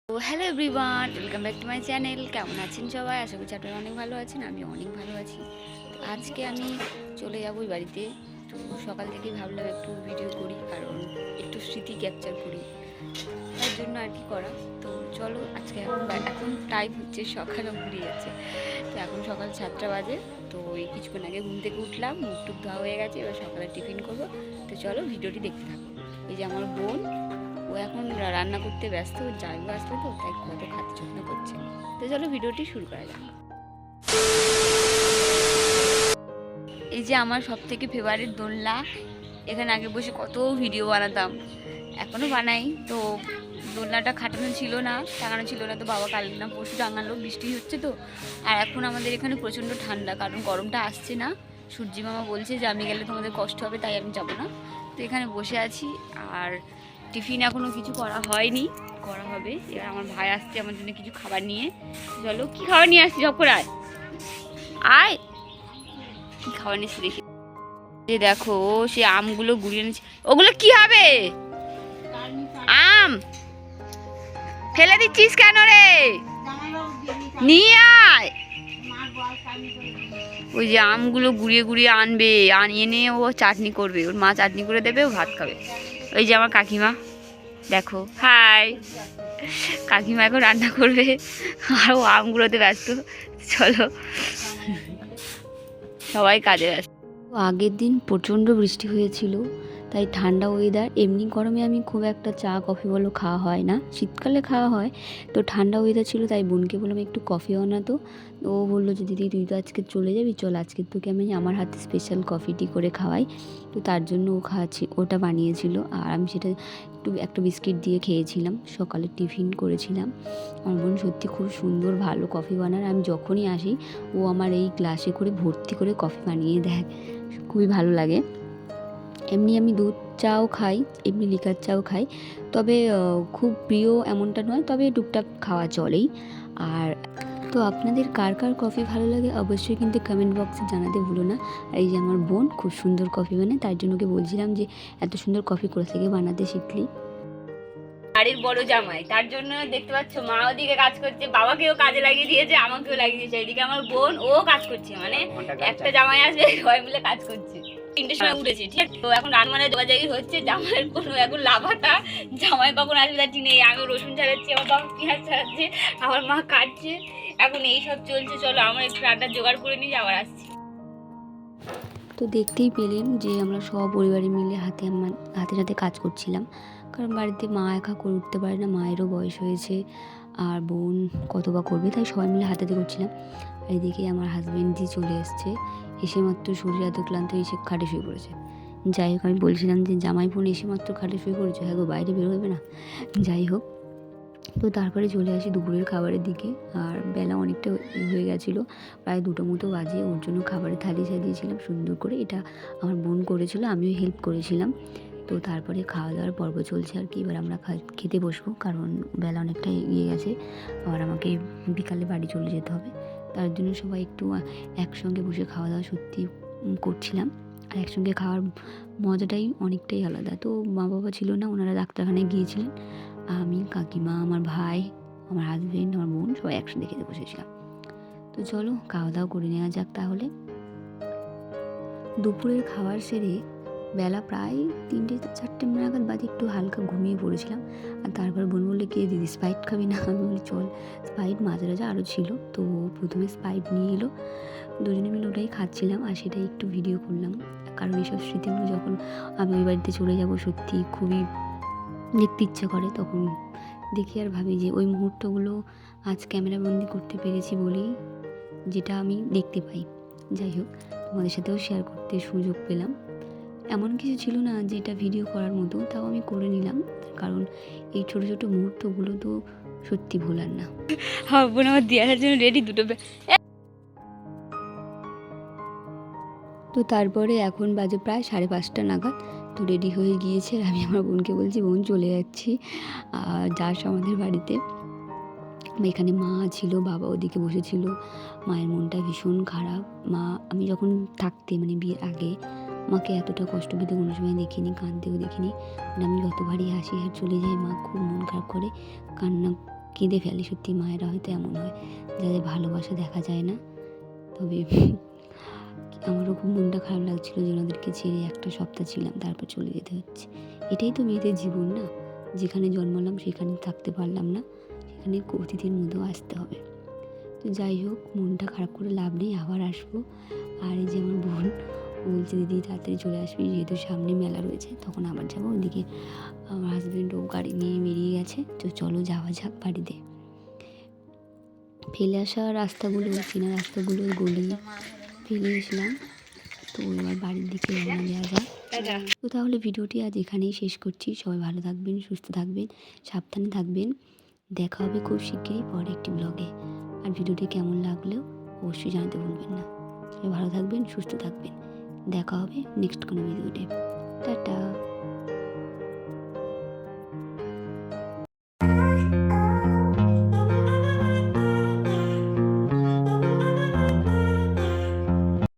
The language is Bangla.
তো hello everyone, welcome back to my channel. কেমন আছেন সবাই? আশা করছি আপনারা অনেক ভালো আছেন। আমি অনেক ভালো আছি। তো আজকে আমি চলে যাবো ওই বাড়িতে। তো সকাল থেকেই ভাবলাম একটু ভিডিও করি, কারণ একটু স্মৃতি ক্যাপচার করি, তার জন্য আর কি করা। তো চলো, আজকে এখন টাইম হচ্ছে সকালও ঘুরিয়ে যাচ্ছে। তো এখন সকাল 7টা বাজে। তো ওই কিছুক্ষণ আগে ঘুম থেকে উঠলাম, মুখ টুক ধোয়া হয়ে গেছে, এবার সকালে টিফিন করবো। তো চলো ভিডিওটি দেখতে থাকো। এই যে আমার বোন, ও এখন রান্না করতে ব্যস্ত, জামাইবাবু আসলে তো তাই কত খাতে যত্ন করছে। তো চলো ভিডিওটি শুরু করা যাক। এই যে আমার সব থেকে ফেভারিট দোলনা, এখানে আগে বসে কত ভিডিও বানাতাম, এখনও বানাই। তো দোলনাটা খাটানো ছিল না, টাঙানো ছিল না, তো বাবা কাল না পরশু টাঙালো, বৃষ্টি হচ্ছে তো। আর এখন আমাদের এখানে প্রচণ্ড ঠান্ডা, কারণ গরমটা আসছে না। সূর্যি মামা বলছে যে আমি গেলে তোমাদের কষ্ট হবে, তাই আমি যাবো না। তো এখানে বসে আছি। আর টিফিন এখনও কিছু করা হয়নি, করা হবে। এবার আমার ভাই আসছে আমার জন্য কিছু খাবার নিয়ে। চলো, কি খাবার নিয়ে আসছি সব করে? আয়, কি খাবার নিয়েছি দেখি। যে দেখো, সে আমগুলো গুড়িয়ে নিচ্ছে। ওগুলো কি হবে? আম ফেলে দিচ্ছিস কেন রে? নিয়ে আয়। ওই যে আমগুলো গুড়িয়ে গুড়িয়ে আনবে, আনিয়ে নিয়ে ও চাটনি করবে, ওর মা চাটনি করে দেবে, ও ভাত খাবে। ওই যে আমার কাকিমা, দেখো, হাই। কাকিমা এখন রান্না করবে আর ও আমগুলোতে ব্যস্ত। চলো, সবাই কাজে ব্যস্ত। আগের দিন প্রচণ্ড বৃষ্টি হয়েছিল, তাই ঠান্ডা ওয়েদার। এমনি গরমে আমি খুব একটা চা কফি বলো খাওয়া হয় না, শীতকালে খাওয়া হয়। তো ঠান্ডা ওয়েদার ছিল, তাই বোনকে বললাম একটু কফি বানাতো। ও বললো যে দিদি তুই তো আজকে চলে যাবি, চল আজকে তোকে আমি আমার হাতে স্পেশাল কফিটি করে খাওয়াই। তো তার জন্য ও ওটা বানিয়েছিল, আর আমি সেটা একটা বিস্কিট দিয়ে খেয়েছিলাম। সকালে টিফিন করেছিলাম। আমার বোন সত্যি খুব সুন্দর ভালো কফি বানায়। আমি যখনই আসি ও আমার এই গ্লাসে করে ভর্তি করে কফি বানিয়ে দেয়, খুবই ভালো লাগে। এমনি আমি দুধ চাও খাই, এমনি লিকার চাও খাই, তবে খুব প্রিয় এমনটা নয়, তবে টুকটাক খাওয়া চলেই। আর তো আপনাদের কার কার কফি ভালো লাগে অবশ্যই কিন্তু কমেন্ট বক্সে জানাতে ভুলো না। এই যে আমার বোন খুব সুন্দর কফি বানায়, তার জন্য ওকে বলছিলাম যে এত সুন্দর কফি কোথা থেকে বানাতে শিখলি। বাড়ির বড় জামাই, তার জন্য দেখতে পাচ্ছ মা ওদিকে কাজ করছে, বাবাকেও কাজে লাগিয়ে দিয়েছে, আমাকেও লাগিয়ে দিয়েছে। এদিকে আমার বোন ও কাজ করছে, মানে একটা জামাই আসবে, সবাই মিলে কাজ করছে। 3টের সময় উঠেছে, ঠিক আছে। তো এখন রান্নার যোগাযোগই হচ্ছে, জামাইয়ের কোনো এখন লাভাটা, জামাই কখন আসবে তার ঠিক নেই। আমি রসুন ছাড়াচ্ছি, আমার বাবা পেঁয়াজ ছাড়াচ্ছে, আমার মা কাটছে, এখন এই সব চলছে। চলো আমরা একটু রান্নার জোগাড় করে নিয়ে আবার আসছি। তো দেখতেই পেলেন যে আমরা সপরিবারে মিলে হাতে হাতে কাজ করছিলাম, কারণ বাড়িতে মা একা করে উঠতে পারে না, মায়েরও বয়স হয়েছে, আর বোন কত বা করবে, তাই সবাই মিলে হাতে করছিলাম। আর এদিকে আমার হাজব্যান্ডজি চলে এসছে, এসে মাত্র শরীর এত ক্লান্ত, এসে খাটে শুয়ে পড়েছে। যাই হোক, আমি বলছিলাম যে জামাই বোন এসে মাত্র খাটে শুয়ে পড়েছে, হ্যাঁ গো বাইরে বেরোবে না। যাই হোক, তো তারপরে চলে আসি দুপুরের খাবারের দিকে। আর বেলা অনেকটা হয়ে গেছিলো, প্রায় 2টো মতো বাজে। ওর জন্য খাবারের থালি সাজিয়েছিলাম সুন্দর করে, এটা আমার বোন করেছিল, আমিও হেল্প করেছিলাম। তো তারপরে খাওয়া দাওয়ার পর্ব চলছে আর কি। এবার আমরা খেতে বসবো, কারণ বেলা অনেকটা এগিয়ে গেছে, আবার আমাকে বিকালে বাড়ি চলে যেতে হবে। তার জন্য সবাই একটু একসঙ্গে বসে খাওয়া দাওয়া সত্যি করছিলাম। আর একসঙ্গে খাওয়ার মজাটাই অনেকটাই আলাদা। তো মা বাবা ছিল না, ওনারা ডাক্তারখানায় গিয়েছিলেন। আমি, কাকিমা, আমার ভাই, আমার হাজব্যান্ড, আমার বোন সবাই একসাথে খেতে বসেছিলাম। তো চলো খাওয়া দাওয়া করে নেওয়া যাক তাহলে। দুপুরের খাবার সেরে বেলা প্রায় 3টে 4টে নাগাদ বাজে, একটু হালকা ঘুমিয়ে পড়েছিলাম। আর তারপর বোন বললে কে দিদি স্প্রাইট খাবি না? আমি বলি চল। স্প্রাইট মাজা টাজা আরও ছিল, তো প্রথমে স্প্রাইট নিয়ে এলো, দুজনে মিলে ওটাই খাচ্ছিলাম, আর সেটাই একটু ভিডিও করলাম। কারণ এইসব স্মৃতিগুলো যখন আমি ওই বাড়িতে চলে যাব সত্যি খুবই দেখতে ইচ্ছে করে। তখন দেখি আর ভাবি যে ওই মুহূর্তগুলো আজ ক্যামেরাবন্দি করতে পেরেছি বলেই যেটা আমি দেখতে পাই। যাই হোক, তোমাদের সাথেও শেয়ার করতে সুযোগ পেলাম। এমন কিছু ছিল না যেটা ভিডিও করার মতো, তাও আমি করে নিলাম, কারণ এই ছোটো ছোটো মুহূর্তগুলো তো সত্যি ভোলার না। বোন আমার দিয়ে আসার জন্য রেডি, দুটো। তো তারপরে এখন বাজে প্রায় 5:30 নাগাদ। তো রেডি হয়ে গিয়েছে, আর আমি আমার বোনকে বলছি বোন চলে যাচ্ছি যাস আমাদের বাড়িতে। এখানে মা ছিল, বাবা ওদিকে বসেছিল। মায়ের মনটা ভীষণ খারাপ। মা, আমি যখন থাকতে মানে বিয়ের আগে মাকে এতটা কষ্ট পেতে কোনো সময় দেখিনি, কাঁদতেও দেখিনি। মানে আমি যতবারই হাসি আর চলে যাই, মা খুব মন খারাপ করে, কান্না কেঁদে ফেলে। সত্যি মায়েরা হয়তো এমন হয়, যাদের ভালোবাসা দেখা যায় না। তবে আমারও খুব মনটা খারাপ লাগছিলো যে ওনাদেরকে ছেড়ে একটা সপ্তাহ ছিলাম, তারপর চলে যেতে হচ্ছে। এটাই তো মেয়েদের জীবন না, যেখানে জন্মালাম সেখানে থাকতে পারলাম না, সেখানে অতিথির মধ্যেও আসতে হবে। তো যাই হোক, মনটা খারাপ করে লাভ নেই, আবার আসবো। আর এই যে আমার বোন বলছে, দিদি তাড়াতাড়ি চলে আসবি, যেহেতু সামনে মেলা রয়েছে, তখন আবার যাবো। ওদিকে আমার হাজব্যান্ডও গাড়ি নিয়ে বেরিয়ে গেছে, তো চলো যাওয়া যাক বাড়িতে। ফেলে আসা রাস্তাগুলো, চেনা রাস্তাগুলো গলি ফেলে এসলাম, তো এবার বাড়ির দিকে রওনা দেওয়া যাক। তো তাহলে ভিডিওটি আজ এখানেই শেষ করছি। সবাই ভালো থাকবেন, সুস্থ থাকবেন, সাবধানে থাকবেন। দেখা হবে খুব শিগগিরই পরে একটি ব্লগে। আর ভিডিওটি কেমন লাগলেও অবশ্যই জানাতে ভুলবেন না। সবাই ভালো থাকবেন, সুস্থ থাকবেন। দেখা হবে নেক্সট কোনো ভিডিওতে। টাটা।